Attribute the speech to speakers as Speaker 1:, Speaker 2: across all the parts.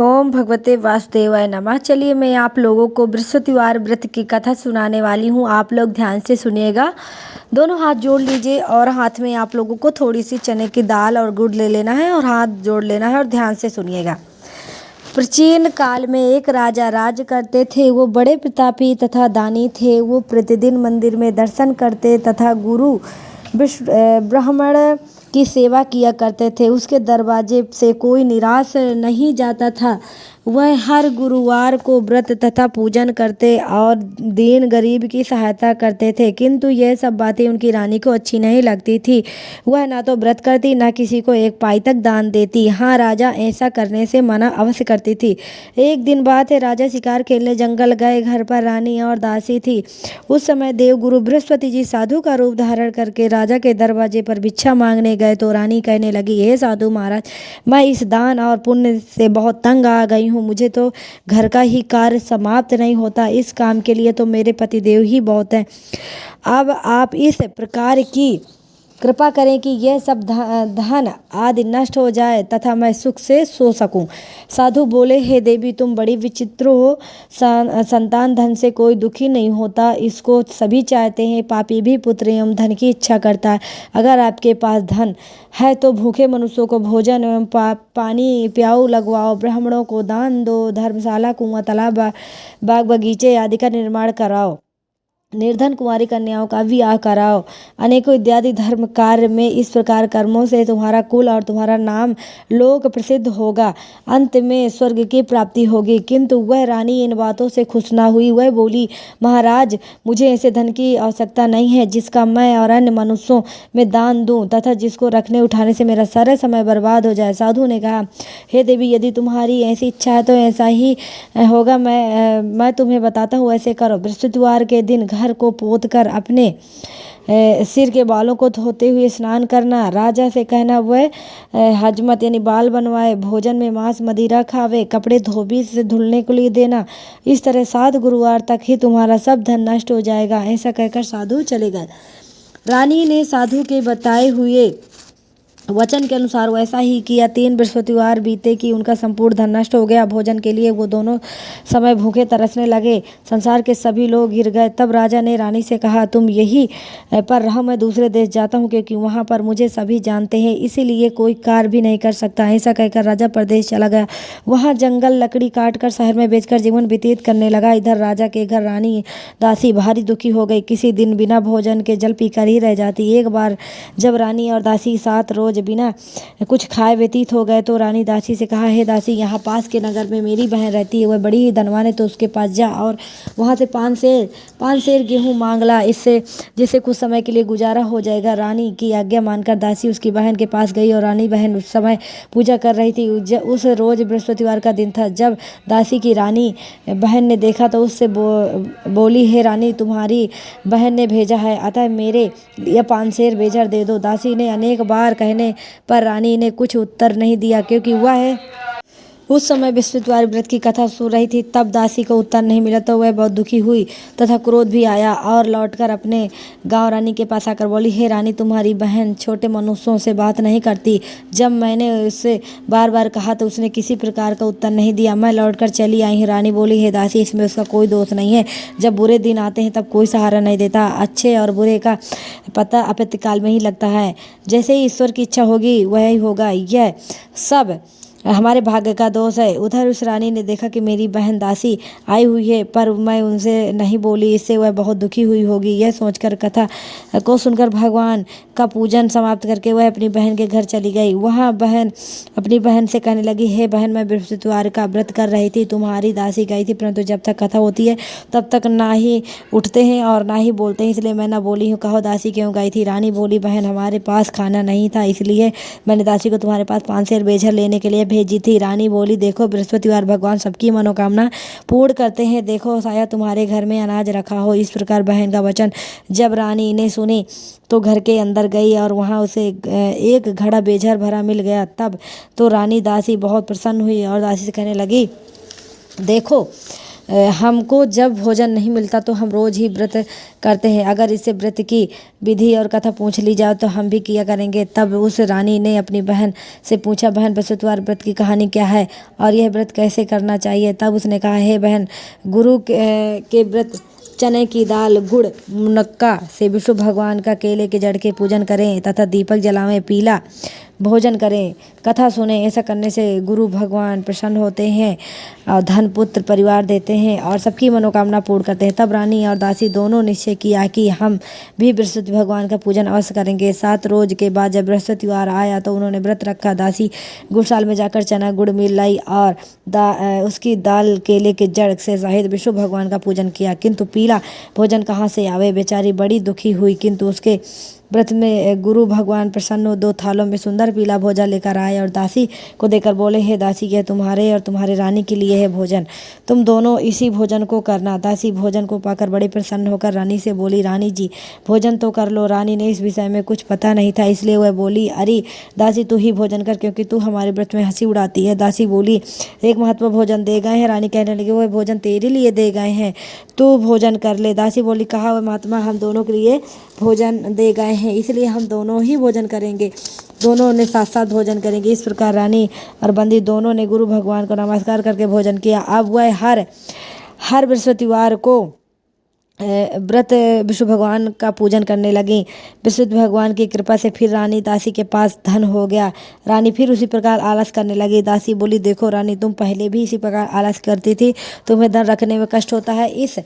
Speaker 1: ओम भगवते वासुदेवाय नमः। चलिए मैं आप लोगों को बृहस्पतिवार व्रत की कथा सुनाने वाली हूँ। आप लोग ध्यान से सुनिएगा। दोनों हाथ जोड़ लीजिए और हाथ में आप लोगों को थोड़ी सी चने की दाल और गुड़ ले लेना है और हाथ जोड़ लेना है और ध्यान से सुनिएगा। प्राचीन काल में एक राजा राज करते थे। वो बड़े प्रतापी तथा दानी थे। वो प्रतिदिन मंदिर में दर्शन करते तथा गुरु ब्राह्मण की सेवा किया करते थे। उसके दरवाजे से कोई निराश नहीं जाता था। वह हर गुरुवार को व्रत तथा पूजन करते और दीन गरीब की सहायता करते थे। किंतु यह सब बातें उनकी रानी को अच्छी नहीं लगती थी। वह ना तो व्रत करती, ना किसी को एक पाई तक दान देती। हाँ, राजा ऐसा करने से मना अवश्य करती थी। एक दिन बात है, राजा शिकार खेलने जंगल गए। घर पर रानी और दासी थी। उस समय देवगुरु बृहस्पति जी साधु का रूप धारण करके राजा के दरवाजे पर भिक्षा मांगने गए तो रानी कहने लगी, हे साधु महाराज, मैं इस दान और पुण्य से बहुत तंग आ गई हूँ। मुझे तो घर का ही कार्य समाप्त नहीं होता। इस काम के लिए तो मेरे पतिदेव ही बहुत हैं। अब आप इस प्रकार की कृपा करें कि यह सब धन आदि नष्ट हो जाए तथा मैं सुख से सो सकूं। साधु बोले, हे देवी, तुम बड़ी विचित्र हो। संतान धन से कोई दुखी नहीं होता, इसको सभी चाहते हैं। पापी भी पुत्र एवं धन की इच्छा करता है। अगर आपके पास धन है तो भूखे मनुष्यों को भोजन एवं पानी प्याऊ लगवाओ, ब्राह्मणों को दान दो, धर्मशाला, कुआं, तालाब, बाग बगीचे आदि का निर्माण कराओ, निर्धन कुंवारी कन्याओं का विवाह कराओ। अनेकों इत्यादि धर्म कार्य में इस प्रकार कर्मों से तुम्हारा कुल और तुम्हारा नाम लोक प्रसिद्ध होगा। अंत में स्वर्ग की प्राप्ति होगी। किंतु वह रानी इन बातों से खुश ना हुई। वह बोली, महाराज, मुझे ऐसे धन की आवश्यकता नहीं है जिसका मैं और अन्य मनुष्यों में दान दूं तथा जिसको रखने उठाने से मेरा सारा समय बर्बाद हो जाए। साधु ने कहा, हे देवी, यदि तुम्हारी ऐसी इच्छा है तो ऐसा ही होगा। मैं तुम्हें बताता हूँ, ऐसे करो। बृहस्पतिवार के दिन घर को पोत कर अपने सिर के बालों को धोते हुए स्नान करना। राजा से कहना वह हजमत यानी बाल बनवाए, भोजन में मांस मदिरा खावे, कपड़े धोबी से धुलने के लिए देना। इस तरह 7 गुरुवार तक ही तुम्हारा सब धन नष्ट हो जाएगा। ऐसा कहकर साधु चले गए। रानी ने साधु के बताए हुए वचन के अनुसार वैसा ही किया। 3 बृहस्पतिवार बीते कि उनका संपूर्ण धन नष्ट हो गया। भोजन के लिए वो दोनों समय भूखे तरसने लगे। संसार के सभी लोग गिर गए। तब राजा ने रानी से कहा, तुम यही पर रहो, मैं दूसरे देश जाता हूँ, क्योंकि वहाँ पर मुझे सभी जानते हैं, इसीलिए कोई कार्य भी नहीं कर सकता। ऐसा कहकर राजा प्रदेश चला गया। वहाँ जंगल लकड़ी काट कर शहर में बेचकर जीवन व्यतीत करने लगा। इधर राजा के घर रानी दासी भारी दुखी हो गई। किसी दिन बिना भोजन के जल पीकर ही रह जाती। एक बार जब रानी और दासी 7 रोज बिना कुछ खाए व्यतीत हो गए तो रानी दासी से कहा, हे दासी, यहाँ पास के नगर में मेरी बहन रहती है। वह बड़ी ही धनवान है, तो उसके पास जा और वहाँ से 5 सेर गेहूँ मांग ला, जिससे कुछ समय के लिए गुजारा हो जाएगा। रानी की आज्ञा मानकर दासी उसकी बहन के पास गई और रानी बहन उस समय पूजा कर रही थी। उस रोज बृहस्पतिवार का दिन था। जब दासी की रानी बहन ने देखा तो उससे बोली, हे रानी, तुम्हारी बहन ने भेजा है, अतः मेरे यह 5 सेर बेजर दे दो। दासी ने अनेक बार कहने पर रानी ने कुछ उत्तर नहीं दिया, क्योंकि वह उस समय बृहस्पतिवार व्रत की कथा सुन रही थी। तब दासी को उत्तर नहीं मिला तो वह बहुत दुखी हुई तथा क्रोध भी आया और लौटकर अपने गांव रानी के पास आकर बोली, हे रानी, तुम्हारी बहन छोटे मनुष्यों से बात नहीं करती। जब मैंने उससे बार बार कहा तो उसने किसी प्रकार का उत्तर नहीं दिया। मैं लौटकर चली आई हूँ। रानी बोली, हे दासी, इसमें उसका कोई दोष नहीं है। जब बुरे दिन आते हैं तब कोई सहारा नहीं देता। अच्छे और बुरे का पता आपत्तिकाल में ही लगता है। जैसे ही ईश्वर की इच्छा होगी वही होगा। यह सब हमारे भाग्य का दोष है। उधर उस रानी ने देखा कि मेरी बहन दासी आई हुई है, पर मैं उनसे नहीं बोली, इससे वह बहुत दुखी हुई होगी। यह सोचकर कथा को सुनकर भगवान का पूजन समाप्त करके वह अपनी बहन के घर चली गई। वहाँ अपनी बहन से कहने लगी, हे बहन, मैं बृहस्पतिवार का व्रत कर रही थी, तुम्हारी दासी गई थी, परंतु जब तक कथा होती है तब तक ना ही उठते हैं और ना ही बोलते हैं, इसलिए मैं ना बोली हूँ। कहो, दासी क्यों गई थी? रानी बोली, बहन, हमारे पास खाना नहीं था, इसलिए मैंने दासी को तुम्हारे पास 5 सेर बेजर लेने के लिए भेजी थी। रानी बोली, देखो, बृहस्पतिवार भगवान सबकी मनोकामना पूर्ण करते हैं। देखो, शायद तुम्हारे घर में अनाज रखा हो। इस प्रकार बहन का वचन जब रानी ने सुनी तो घर के अंदर गई और वहाँ उसे एक घड़ा बेजर भरा मिल गया। तब तो रानी दासी बहुत प्रसन्न हुई और दासी से कहने लगी, देखो, हमको जब भोजन नहीं मिलता तो हम रोज़ ही व्रत करते हैं। अगर इससे व्रत की विधि और कथा पूछ ली जाए तो हम भी किया करेंगे। तब उस रानी ने अपनी बहन से पूछा, बहन बृहस्पतिवार व्रत की कहानी क्या है और यह व्रत कैसे करना चाहिए। तब उसने कहा, हे बहन, गुरु के व्रत चने की दाल, गुड़, मुनक्का से विष्णु भगवान का केले के जड़ के पूजन करें तथा दीपक जलावें, पीला भोजन करें, कथा सुने। ऐसा करने से गुरु भगवान प्रसन्न होते हैं और धन पुत्र परिवार देते हैं और सबकी मनोकामना पूर्ण करते हैं। तब रानी और दासी दोनों निश्चय किया कि हम भी बृहस्पति भगवान का पूजन अवश्य करेंगे। 7 रोज के बाद जब बृहस्पतिवार आया तो उन्होंने व्रत रखा। दासी गुड़साल में जाकर चना गुड़ मिल लाई और उसकी दाल केले के जड़ से सहित विष्णु भगवान का पूजन किया। किंतु पीला भोजन कहाँ से आवे। बेचारी बड़ी दुखी हुई। किंतु उसके व्रत में गुरु भगवान प्रसन्न हो 2 थालों में सुंदर पीला भोजन लेकर आए और दासी को देकर बोले, हे दासी, यह तुम्हारे और तुम्हारे रानी के लिए है भोजन, तुम दोनों इसी भोजन को करना। दासी भोजन को पाकर बड़े प्रसन्न होकर रानी से बोली, रानी जी भोजन तो कर लो। रानी ने इस विषय में कुछ पता नहीं था, इसलिए वह बोली, अरे दासी तू ही भोजन कर, क्योंकि तू हमारे व्रत में हंसी उड़ाती है। दासी बोली, एक महत्व भोजन दे गए हैं। रानी कहने लगी, वह भोजन तेरे लिए दे गए हैं, तू भोजन कर ले। दासी बोली, कहा वह महात्मा हम दोनों के लिए भोजन दे गए हैं, इसलिए हम दोनों ही भोजन करेंगे। दोनों ने साथ साथ भोजन करेंगे। इस प्रकार रानी और बंदी दोनों ने गुरु भगवान को नमस्कार करके भोजन किया। अब वह हर बृहस्पतिवार को व्रत विष्णु भगवान का पूजन करने लगी। बृहस्पति भगवान की कृपा से फिर रानी दासी के पास धन हो गया। रानी फिर उसी प्रकार आलस करने लगी। दासी बोली, देखो रानी, तुम पहले भी इसी प्रकार आलस करती थी, तुम्हें धन रखने में कष्ट होता है, इस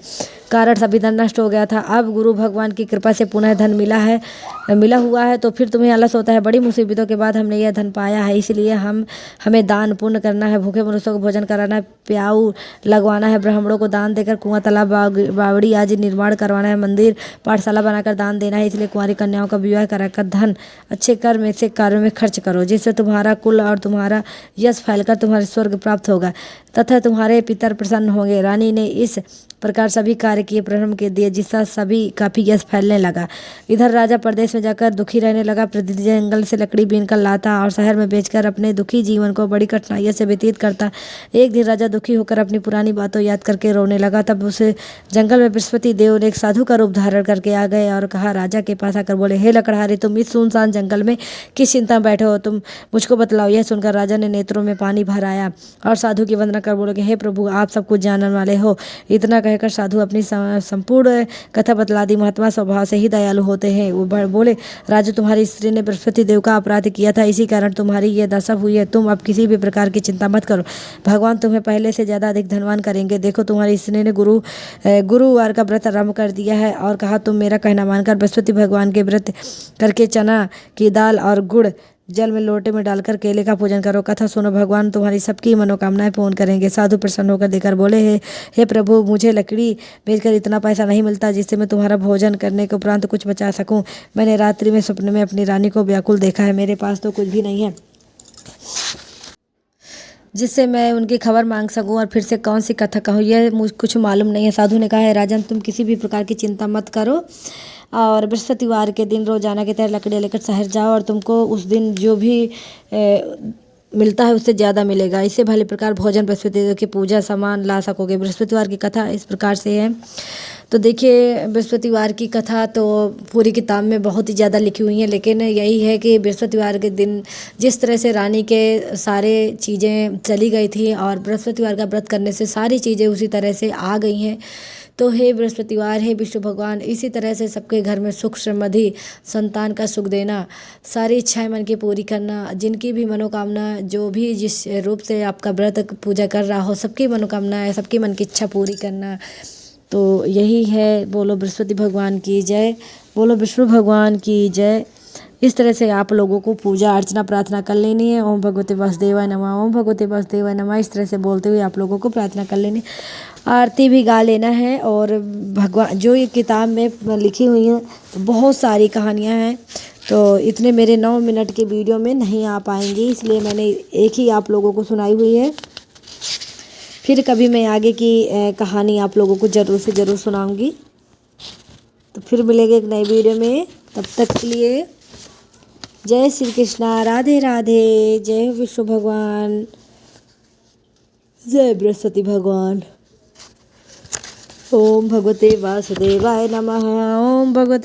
Speaker 1: कारण सभी धन नष्ट हो गया था। अब गुरु भगवान की कृपा से पुनः धन मिला हुआ है तो फिर तुम्हें आलस होता है। बड़ी मुसीबतों के बाद हमने यह धन पाया है, इसलिए हमें दान पुण्य करना है, भूखे मनुष्यों को भोजन कराना है, प्याऊ लगवाना है, ब्राह्मणों को दान देकर कुआं, तालाब, बावड़ी आदि निर्माण करवाना है, मंदिर पाठशाला बनाकर दान देना है। इसलिए कुंवारी कन्याओं का विवाह कराकर धन अच्छे कर्म से कार्यों में खर्च करो, जिससे तुम्हारा कुल और तुम्हारा यश फैलकर तुम्हारे स्वर्ग प्राप्त होगा तथा तुम्हारे पितर प्रसन्न होंगे। रानी ने इस प्रकार सभी कार्य किए, प्रारंभ के दिए, जिससे सभी काफी यश फैलने लगा। इधर राजा प्रदेश में जाकर दुखी रहने लगा। प्रतिदिन जंगल से लकड़ी बीन कर लाता और शहर में बेचकर अपने दुखी जीवन को बड़ी कठिनाइयों से व्यतीत करता। एक दिन राजा दुखी होकर अपनी पुरानी बातों याद करके रोने लगा। तब उसे जंगल में बृहस्पति देव ने एक साधु का रूप धारण करके आ गए और कहा, राजा के पास आकर बोले, हे लकड़हारी, तुम इस सुनसान जंगल में किस चिंता में बैठे हो, तुम मुझको बतलाओ। यह सुनकर राजा ने नेत्रों में पानी भर आया और साधु की वंदना कर बोले, हे प्रभु, आप सब कुछ जानने वाले हो। इतना कहकर साधु अपनी संपूर्ण कथा बतला दी। महात्मा स्वभाव से ही दयालु होते हैं। वो बोले, राजू, तुम्हारी स्त्री ने बृहस्पति देव का अपराध किया था, इसी कारण तुम्हारी यह दशा हुई है। तुम अब किसी भी प्रकार की चिंता मत करो, भगवान तुम्हें पहले से ज्यादा अधिक धनवान करेंगे। देखो, तुम्हारी स्त्री ने गुरुवार का व्रत आरंभ कर दिया है और कहा, तुम मेरा कहना मानकर बृहस्पति भगवान के व्रत करके चना की दाल और गुड़ जल में लोटे में डालकर केले का पूजन करो। कथा सुनो, भगवान तुम्हारी सबकी मनोकामनाएं पूर्ण करेंगे। साधु प्रसन्न होकर देकर बोले, हे प्रभु, मुझे लकड़ी बेचकर इतना पैसा नहीं मिलता जिससे मैं तुम्हारा भोजन करने के उपरांत कुछ बचा सकूं। मैंने रात्रि में सपने में अपनी रानी को व्याकुल देखा है। मेरे पास तो कुछ भी नहीं है जिससे मैं उनकी खबर मांग सकूं और फिर से कौन सी कथा कहूँ, यह मुझे कुछ मालूम नहीं है। साधु ने कहा, है राजन, तुम किसी भी प्रकार की चिंता मत करो और बृहस्पतिवार के दिन रोजाना की तरह लकड़ियाँ लेकर शहर जाओ और तुमको उस दिन जो भी मिलता है उससे ज़्यादा मिलेगा। इससे भले प्रकार भोजन बृहस्पति देव की पूजा सामान ला सकोगे। बृहस्पतिवार की कथा इस प्रकार से है। तो देखिए, बृहस्पतिवार की कथा तो पूरी किताब में बहुत ही ज़्यादा लिखी हुई है, लेकिन यही है कि बृहस्पतिवार के दिन जिस तरह से रानी के सारे चीज़ें चली गई थी और बृहस्पतिवार का व्रत करने से सारी चीज़ें उसी तरह से आ गई हैं। तो हे बृहस्पतिवार, हे विष्णु भगवान, इसी तरह से सबके घर में सुख समृद्धि, संतान का सुख देना, सारी इच्छाएं मन की पूरी करना, जिनकी भी मनोकामना, जो भी जिस रूप से आपका व्रत पूजा कर रहा हो, सबकी मनोकामना, सबकी मन की इच्छा पूरी करना। तो यही है। बोलो बृहस्पति भगवान की जय, बोलो विष्णु भगवान की जय। इस तरह से आप लोगों को पूजा अर्चना प्रार्थना कर लेनी है। ओम भगवते वासुदेवाय नमः, ओम भगवते वासुदेवाय नमः, इस तरह से बोलते हुए आप लोगों को प्रार्थना कर लेनी, आरती भी गा लेना है। और भगवान जो ये किताब में लिखी हुई हैं बहुत सारी कहानियाँ हैं, तो इतने मेरे 9 मिनट के वीडियो में नहीं आ पाएंगी, इसलिए मैंने एक ही आप लोगों को सुनाई हुई है। फिर कभी मैं आगे की कहानी आप लोगों को ज़रूर से ज़रूर सुनाऊंगी। तो फिर मिलेंगे एक नई वीडियो में, तब तक के लिए जय श्री कृष्णा, राधे राधे, जय विष्णु भगवान, जय बृहस्पति भगवान। ओम भगवते वासुदेवाय नमः। ओम भगवते